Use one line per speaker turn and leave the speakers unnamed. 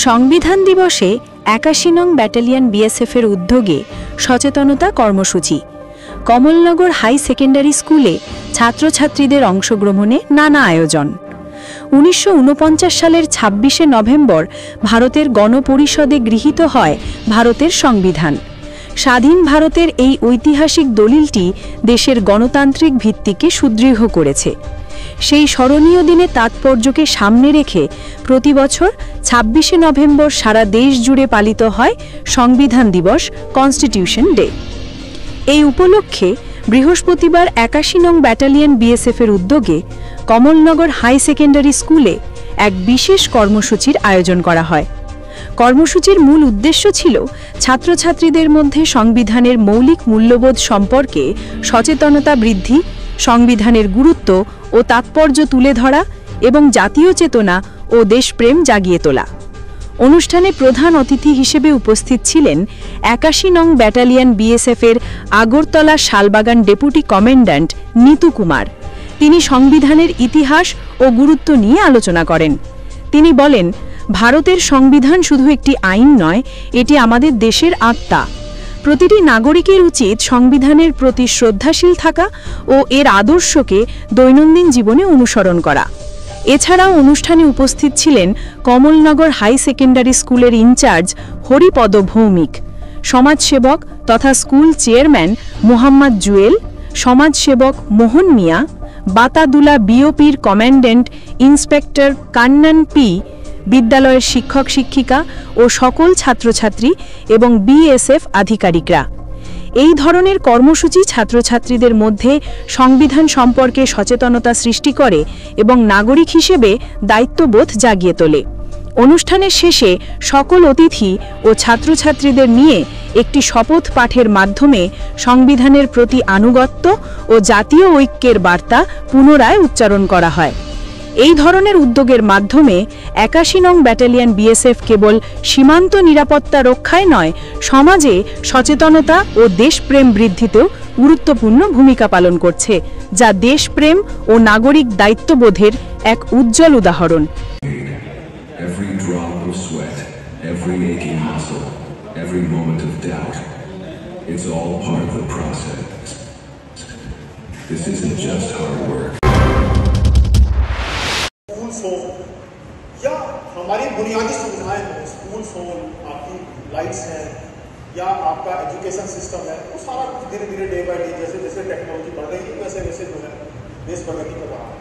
সংবিধান দিবসে ৮১ নং ব্যাটালিয়ন বিএসএফের উদ্যোগে সচেতনতা কর্মসূচি। কমলনগর হাই সেকেন্ডারি স্কুলে ছাত্রছাত্রীদের অংশগ্রহণে নানা আয়োজন। ১৯৪৯ সালের ২৬শে নভেম্বর ভারতের গণপরিষদে গৃহীত হয় ভারতের সংবিধান। স্বাধীন ভারতের এই ঐতিহাসিক দলিলটি দেশের গণতান্ত্রিক ভিত্তিকে সুদৃঢ় করেছে। সেই স্মরণীয় দিনে তাৎপর্যকে সামনে রেখে প্রতি বছর ২৬শে নভেম্বর সারা দেশ জুড়ে পালিত হয় সংবিধান দিবস, কনস্টিটিউশন ডে। এই উপলক্ষে বৃহস্পতিবার ৮১ নং ব্যাটালিয়ন বিএসএফের উদ্যোগে কমলনগর হাই সেকেন্ডারি স্কুলে এক বিশেষ কর্মসূচির আয়োজন করা হয়। কর্মসূচির মূল উদ্দেশ্য ছিল ছাত্রছাত্রীদের মধ্যে সংবিধানের মৌলিক মূল্যবোধ সম্পর্কে সচেতনতা বৃদ্ধি, সংবিধানের গুরুত্ব ও তাৎপর্য তুলে ধরা এবং জাতীয় চেতনা ও দেশপ্রেম জাগিয়ে তোলা। অনুষ্ঠানে প্রধান অতিথি হিসেবে উপস্থিত ছিলেন ৮১ নং ব্যাটালিয়ন বিএসএফের আগরতলা শালবাগান ডেপুটি কমান্ড্যান্ট নিতু কুমার। তিনি সংবিধানের ইতিহাস ও গুরুত্ব নিয়ে আলোচনা করেন। তিনি বলেন, ভারতের সংবিধান শুধু একটি আইন নয়, এটি আমাদের দেশের আত্মা। প্রতিটি নাগরিকের উচিত সংবিধানের প্রতি শ্রদ্ধাশীল থাকা ও এর আদর্শকে দৈনন্দিন জীবনে অনুসরণ করা। এছাড়াও অনুষ্ঠানে উপস্থিত ছিলেন কমলনগর হাই সেকেন্ডারি স্কুলের ইনচার্জ হরিপদ ভৌমিক, সমাজসেবক তথা স্কুল চেয়ারম্যান মোহাম্মদ জুয়েল, সমাজসেবক মোহন মিয়া, বাতাদুলা বিওপির কমান্ড্যান্ট ইন্সপেক্টর কান্নান পি, বিদ্যালয়ের শিক্ষক শিক্ষিকা ও সকল ছাত্রছাত্রী এবং বিএসএফ আধিকারিকরা। এই ধরনের কর্মসূচি ছাত্রছাত্রীদের মধ্যে সংবিধান সম্পর্কে সচেতনতা সৃষ্টি করে এবং নাগরিক হিসেবে দায়িত্ববোধ জাগিয়ে তোলে। অনুষ্ঠানের শেষে সকল অতিথি ও ছাত্রছাত্রীদের নিয়ে একটি শপথ পাঠের মাধ্যমে সংবিধানের প্রতি আনুগত্য ও জাতীয় ঐক্যের বার্তা পুনরায় উচ্চারণ করা হয়। এই ধরনের উদ্যোগের মাধ্যমে ৮১ নং ব্যাটালিয়ন বিএসএফ কেবল সীমান্ত নিরাপত্তা রক্ষায় নয়, সমাজে সচেতনতা ও দেশপ্রেম বৃদ্ধিতেও গুরুত্বপূর্ণ ভূমিকা পালন করছে, যা দেশপ্রেম ও নাগরিক দায়িত্ববোধের এক উজ্জ্বল উদাহরণ।
या हमारी बुनियादी सुविधाएं हैं, स्कूल फोन, आपकी लाइट्स हैं या आपका एजुकेशन सिस्टम है, वो सारा कुछ धीरे धीरे डे बाय डे जैसे जैसे टेक्नोलॉजी बढ़ रही है वैसे वैसे जो है देश प्रगति कर रहा है।